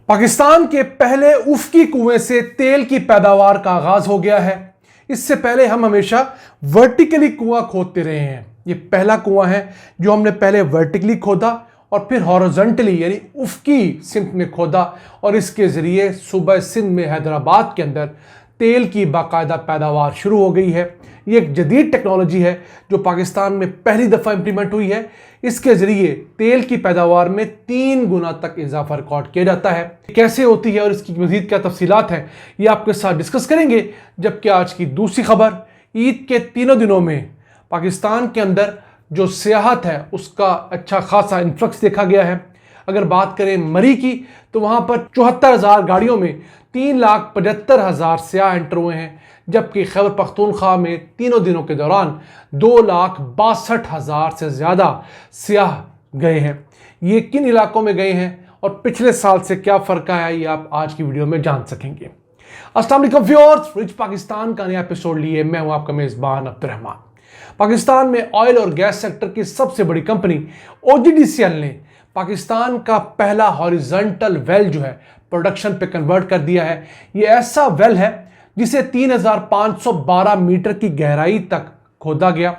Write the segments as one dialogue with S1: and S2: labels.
S1: पाकिस्तान के पहले उफ्की कुएं से तेल की पैदावार का आगाज हो गया है। इससे पहले हम हमेशा वर्टिकली कुआं खोदते रहे हैं। ये पहला कुआं है जो हमने पहले वर्टिकली खोदा और फिर हॉरिजॉन्टली यानी उफ्की सिमत में खोदा और इसके जरिए सूबा सिंध में हैदराबाद के अंदर तेल की बाकायदा पैदावार शुरू हो गई है। ये एक जदीद टेक्नोलॉजी है जो पाकिस्तान में पहली दफ़ा इंप्लीमेंट हुई है। इसके ज़रिए तेल की पैदावार में 3 गुना तक इजाफा रिकॉर्ड किया जाता है। कैसे होती है और इसकी मज़ीद क्या तफसीलात हैं ये आपके साथ डिस्कस करेंगे। जबकि आज की दूसरी खबर, ईद के तीनों दिनों में पाकिस्तान के अंदर जो सियाहत है उसका अच्छा खासा इन्फ्लक्स देखा गया है। अगर बात करें मरी की तो वहाँ पर 74,000 गाड़ियों में 3,75,000 सियाह एंटर हुए हैं, जबकि खैबर पख्तूनख्वा में तीनों दिनों के दौरान 2,62,000 से ज़्यादा सियाह गए हैं। ये किन इलाकों में गए हैं और पिछले साल से क्या फ़र्क आया ये आप आज की वीडियो में जान सकेंगे। अस्सलाम वालेकुम व्यूअर्स, रिच पाकिस्तान का नया एपिसोड लिए मैं हूँ आपका मेज़बान अब्दुर्रहमान। पाकिस्तान में ऑयल और गैस सेक्टर की सबसे बड़ी कंपनी OGDCL ने पाकिस्तान का पहला हॉरिजॉन्टल वेल जो है प्रोडक्शन पे कन्वर्ट कर दिया है। ये ऐसा वेल है जिसे 3,512 मीटर की गहराई तक खोदा गया।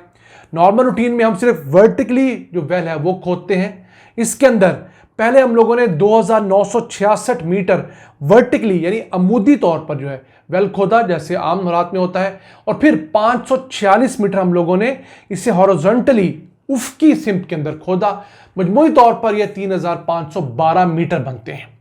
S1: नॉर्मल रूटीन में हम सिर्फ वर्टिकली जो वेल है वो खोदते हैं। इसके अंदर पहले हम लोगों ने 2,966 मीटर वर्टिकली यानी अमूदी तौर पर जो है वेल खोदा जैसे आम हालात में होता है, और फिर 546 मीटर हम लोगों ने इसे हॉरिजॉन्टली उफ्की सिमत के अंदर खोदा। मजमूई तौर पर यह 3,512 मीटर बनते हैं।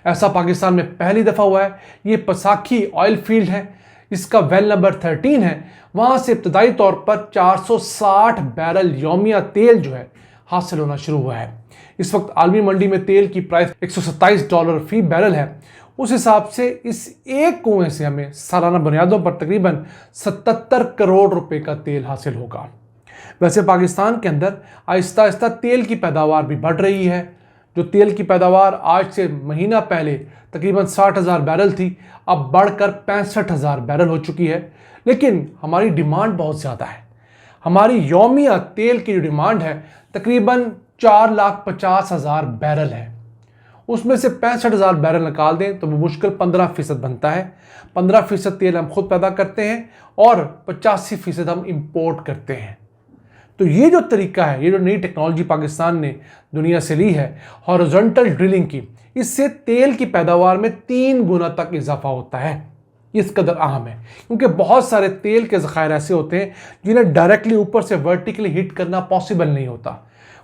S1: ऐसा पाकिस्तान में पहली दफ़ा हुआ है। ये पसाखी ऑयल फील्ड है, इसका वेल नंबर 13 है। वहाँ से इब्तदाई तौर पर 460 बैरल यौमिया तेल जो है हासिल होना शुरू हुआ है। इस वक्त आलमी मंडी में तेल की प्राइस $127 फी बैरल है। उस हिसाब से इस एक कुएं से हमें सालाना बुनियादों पर तकरीबन 77 करोड़ रुपए का तेल हासिल होगा। वैसे पाकिस्तान के अंदर आहिस्ता आहिस्ता तेल की पैदावार भी बढ़ रही है। जो तेल की पैदावार आज से महीना पहले तकरीबन 60,000 बैरल थी, अब बढ़कर 65,000 बैरल हो चुकी है। लेकिन हमारी डिमांड बहुत ज़्यादा है। हमारी यौमिया तेल की जो डिमांड है तकरीबन 4,50,000 बैरल है। उसमें से 65,000 बैरल निकाल दें तो वो मुश्किल 15% बनता है। 15% तेल हम खुद पैदा करते हैं और 85% हम इंपोर्ट करते हैं। तो ये जो तरीका है, ये जो नई टेक्नोलॉजी पाकिस्तान ने दुनिया से ली है हॉरिजॉन्टल ड्रिलिंग की, इससे तेल की पैदावार में 3 गुना तक इजाफा होता है। इस कदर अहम है क्योंकि बहुत सारे तेल के ज़खायर ऐसे होते हैं जिन्हें डायरेक्टली ऊपर से वर्टिकली हिट करना पॉसिबल नहीं होता।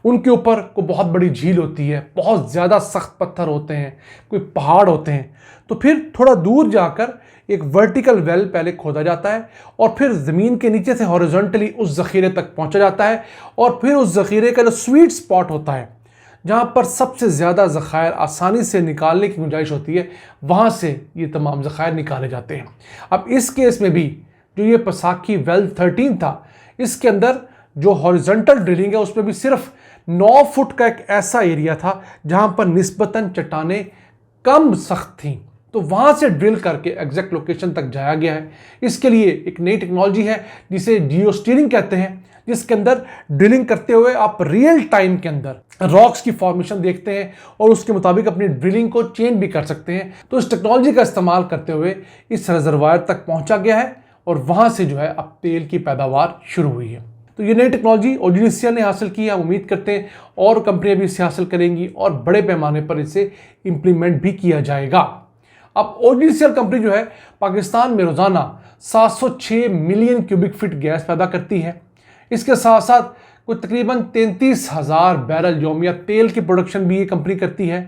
S1: उनके ऊपर कोई बहुत बड़ी झील होती है, बहुत ज़्यादा सख्त पत्थर होते हैं, कोई पहाड़ होते हैं। तो फिर थोड़ा दूर जाकर एक वर्टिकल वेल पहले खोदा जाता है और फिर ज़मीन के नीचे से हॉरिजॉन्टली उस ज़ख़ीरे तक पहुंचा जाता है, और फिर उस ज़ख़ीरे का जो स्वीट स्पॉट होता है जहां पर सबसे ज़्यादा ज़खायर आसानी से निकालने की गुंजाइश होती है, वहां से ये तमाम ज़खायर निकाले जाते हैं। अब इस केस में भी जो ये पसाखी वेल 13 था, इसके अंदर जो हॉरिजॉन्टल ड्रिलिंग है उसमें भी सिर्फ 9 फुट का एक ऐसा एरिया था जहां पर निस्बतन चट्टानें कम सख्त थीं, तो वहां से ड्रिल करके एग्जैक्ट लोकेशन तक जाया गया है। इसके लिए एक नई टेक्नोलॉजी है जिसे जियो स्टीयरिंग कहते हैं, जिसके अंदर ड्रिलिंग करते हुए आप रियल टाइम के अंदर रॉक्स की फॉर्मेशन देखते हैं और उसके मुताबिक अपनी ड्रिलिंग को चेंज भी कर सकते हैं। तो इस टेक्नोलॉजी का इस्तेमाल करते हुए इस रिजर्वायर तक पहुंचा गया है और वहां से जो है अब तेल की पैदावार शुरू हुई है। तो ये नई टेक्नोलॉजी OGDCL ने हासिल की है। हम उम्मीद करते हैं और कंपनियां भी इसे हासिल करेंगी और बड़े पैमाने पर इसे इम्प्लीमेंट भी किया जाएगा। अब OGDCL कंपनी जो है पाकिस्तान में रोज़ाना 706 मिलियन क्यूबिक फीट गैस पैदा करती है। इसके साथ साथ कोई तकरीबन 33,000 बैरल यौमिया तेल की प्रोडक्शन भी ये कंपनी करती है।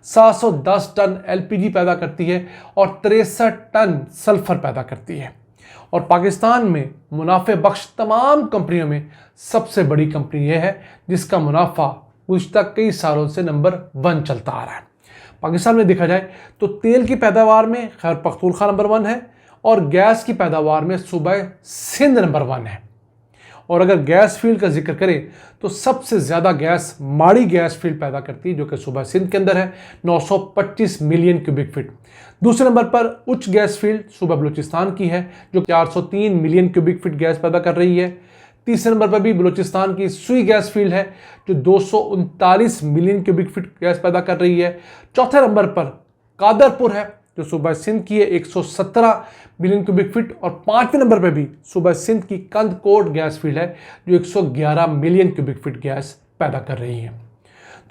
S1: 710 टन LPG पैदा करती है और 63 टन सल्फर पैदा करती है। और पाकिस्तान में मुनाफे बख्श तमाम कंपनियों में सबसे बड़ी कंपनी यह है जिसका मुनाफा गुज़श्ता कई सालों से नंबर 1 चलता आ रहा है। पाकिस्तान में देखा जाए तो तेल की पैदावार में खैबर पख्तूनख्वा नंबर 1 है और गैस की पैदावार में सूबा सिंध नंबर 1 है। और अगर गैस फील्ड का जिक्र करें तो सबसे ज़्यादा गैस माड़ी गैस फील्ड पैदा करती है जो कि सूबा सिंध के अंदर है, 925 मिलियन क्यूबिक फीट। दूसरे नंबर पर उच्च गैस फील्ड सूबा बलूचिस्तान की है जो 403 मिलियन क्यूबिक फीट गैस पैदा कर रही है। तीसरे नंबर पर भी बलूचिस्तान की सुई गैस फील्ड है जो 239 मिलियन क्यूबिक फीट गैस पैदा कर रही है। चौथे नंबर पर कादरपुर है जो सूबा सिंध की है 117 मिलियन क्यूबिक फीट, और 5वें नंबर पे भी सूबा सिंध की कंदकोट गैस फील्ड है जो 111 मिलियन क्यूबिक फीट गैस पैदा कर रही है।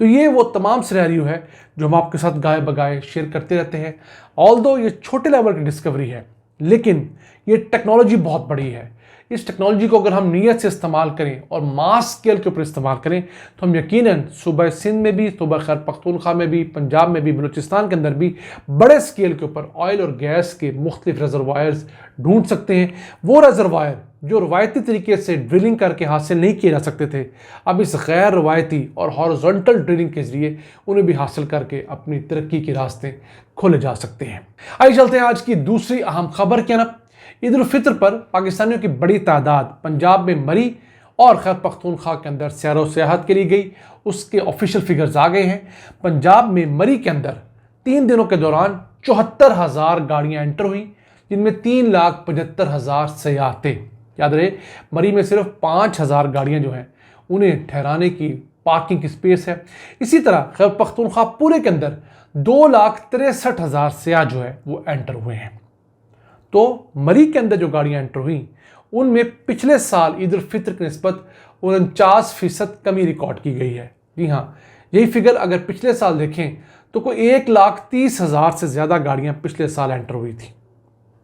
S1: तो ये वो तमाम सिनेरियो है जो हम आपके साथ गाए बगाए शेयर करते रहते हैं। ऑल्दो ये छोटे लेवल की डिस्कवरी है, लेकिन ये टेक्नोलॉजी बहुत बड़ी है। इस टेक्नोलॉजी को अगर हम नियत से इस्तेमाल करें और मास स्केल के ऊपर इस्तेमाल करें तो हम यकीनन सूबा सिंध में भी, सूबा खैबर पख्तूनख्वा में भी, पंजाब में भी, बलूचिस्तान के अंदर भी बड़े स्केल के ऊपर ऑयल और गैस के मुख्तलिफ रिजर्वायर्स ढूंढ सकते हैं। वो रिजर्वायर जो रवायती तरीके से ड्रिलिंग करके हासिल नहीं किए जा सकते थे, अब इस गैर रवायती और हॉरिजॉन्टल ड्रिलिंग के जरिए उन्हें भी हासिल करके अपनी तरक्की के रास्ते खोले जा सकते हैं। आइए चलते हैं आज की दूसरी अहम खबर की तरफ। ईद उल फितर पर पाकिस्तानियों की बड़ी तादाद पंजाब में मरी और खैबर पख्तूनख्वा के अंदर सैर व सियाहत के लिए गई। उसके ऑफिशियल फिगर्स आ गए हैं। पंजाब में मरी के अंदर 3 दिनों के दौरान 74,000 गाड़ियां एंटर हुई, जिनमें 3,75,000 सयाहते। याद रहे, मरी में सिर्फ 5,000 गाड़ियां जो हैं उन्हें ठहराने की पार्किंग की स्पेस है। इसी तरह खैबर पख्तूनख्वा पूरे के अंदर 2,63,000 सयाह जो है वो एंटर हुए हैं। तो मरी के अंदर जो गाड़ियां एंटर हुई उनमें पिछले साल ईद उल फितर की निस्बत 49% कमी रिकॉर्ड की गई है। जी हाँ, यही फिगर अगर पिछले साल देखें तो कोई 1,30,000 से ज़्यादा गाड़ियां पिछले साल एंटर हुई थी।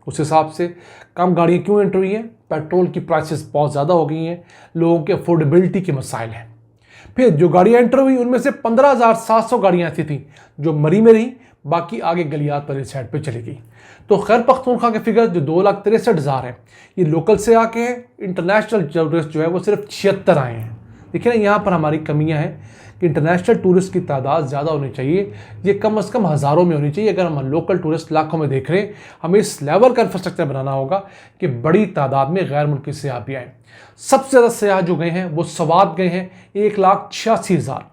S1: उस हिसाब से कम गाड़ियां क्यों एंटर हुई हैं? पेट्रोल की प्राइसेस बहुत ज़्यादा हो गई हैं, लोगों के अफोर्डेबिलिटी के मसाइल हैं। फिर जो गाड़ियां एंटर हुई उनमें से 15,700 गाड़ियां ऐसी थी जो मरी में रही, बाकी आगे गलियात वाली साइड पे चली गई। तो खैबर पख्तूनख्वा के फिगर जो 2,63,000 है ये लोकल से आके हैं। इंटरनेशनल टूरिस्ट जो है वो सिर्फ 76 आए हैं। देखिए ना, यहाँ पर हमारी कमियां हैं कि इंटरनेशनल टूरिस्ट की तादाद ज़्यादा होनी चाहिए। ये कम से कम हज़ारों में होनी चाहिए। अगर हम लोकल टूरिस्ट लाखों में देख रहे हैं, हमें इस लेवल का इंफ्रास्ट्रक्चर बनाना होगा कि बड़ी तादाद में गैर मुल्की सयाह भी आए। सबसे ज़्यादा सयाह जो गए हैं वो सवात गए हैं 1,86,000।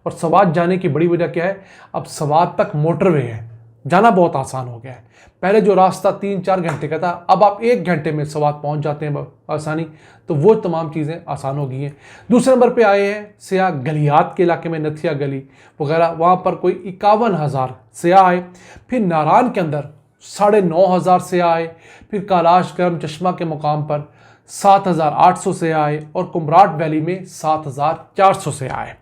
S1: और सवात जाने की बड़ी वजह क्या है? अब सवात तक मोटरवे है, जाना बहुत आसान हो गया है। पहले जो रास्ता 3-4 घंटे का था, अब आप 1 घंटे में सवात पहुंच जाते हैं आसानी। तो वो तमाम चीज़ें आसान हो गई हैं। दूसरे नंबर पे आए हैं सयाह गलियात के इलाके में, नथिया गली वगैरह, वहाँ पर कोई 51,000 सयाह आए। फिर नारान के अंदर 9,500 सयाह आए। फिर कैलाश गर्म चश्मा के मुकाम पर 7,800 सयाह आए और कुमराट वैली में 7,400 सयाह आए।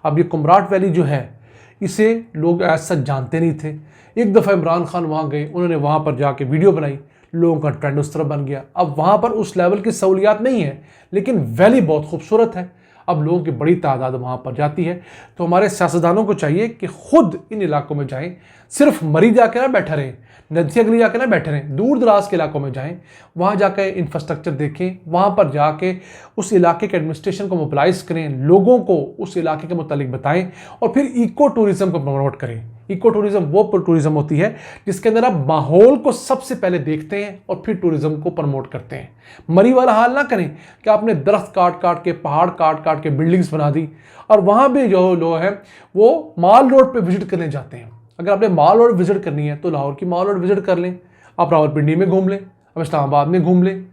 S1: अब ये कुमराट वैली जो है इसे लोग ऐसा जानते नहीं थे। एक दफ़ा इमरान खान वहाँ गए, उन्होंने वहाँ पर जाके वीडियो बनाई, लोगों का ट्रेंड उस तरह बन गया। अब वहाँ पर उस लेवल की सहूलियात नहीं है, लेकिन वैली बहुत खूबसूरत है। अब लोगों की बड़ी तादाद वहाँ पर जाती है। तो हमारे सियासतदानों को चाहिए कि खुद इन इलाकों में जाएं, सिर्फ मरी जाके ना बैठे रहें, नदिया गली जाके ना बैठे रहें, दूर दराज के इलाकों में जाएं, वहाँ जाकर इंफ्रास्ट्रक्चर देखें, वहाँ पर जाके उस इलाके के एडमिनिस्ट्रेशन को मोबिलाइज करें, लोगों को उस इलाके के मुतालिक बताएं और फिर इको टूरिज़म को प्रमोट करें। इको टूरिज़म वो टूरिज़म होती है जिसके अंदर आप माहौल को सबसे पहले देखते हैं और फिर टूरिज़म को प्रमोट करते हैं। मरी वाला हाल ना करें कि आपने दरख्त काट काट के, पहाड़ काट काट के बिल्डिंग्स बना दी और वहाँ भी जो लोग हैं वो माल रोड पे विजिट करने जाते हैं। अगर आपने माल रोड विजिट करनी है तो लाहौर की माल रोड विजिट कर लें, आप रावलपिंडी में घूम लें, आप इस्लामाबाद में घूम लें।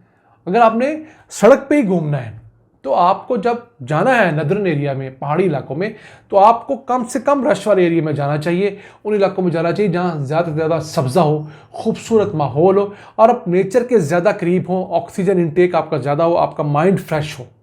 S1: अगर आपने सड़क पे ही घूमना है तो आपको जब जाना है नदरन एरिया में, पहाड़ी इलाकों में, तो आपको कम से कम रश वाले एरिया में जाना चाहिए। उन इलाकों में जाना चाहिए जहाँ ज़्यादा से ज़्यादा सब्ज़ा हो, खूबसूरत माहौल हो और आप नेचर के ज़्यादा करीब हो, ऑक्सीजन इनटेक आपका ज़्यादा हो, आपका माइंड फ्रेश हो।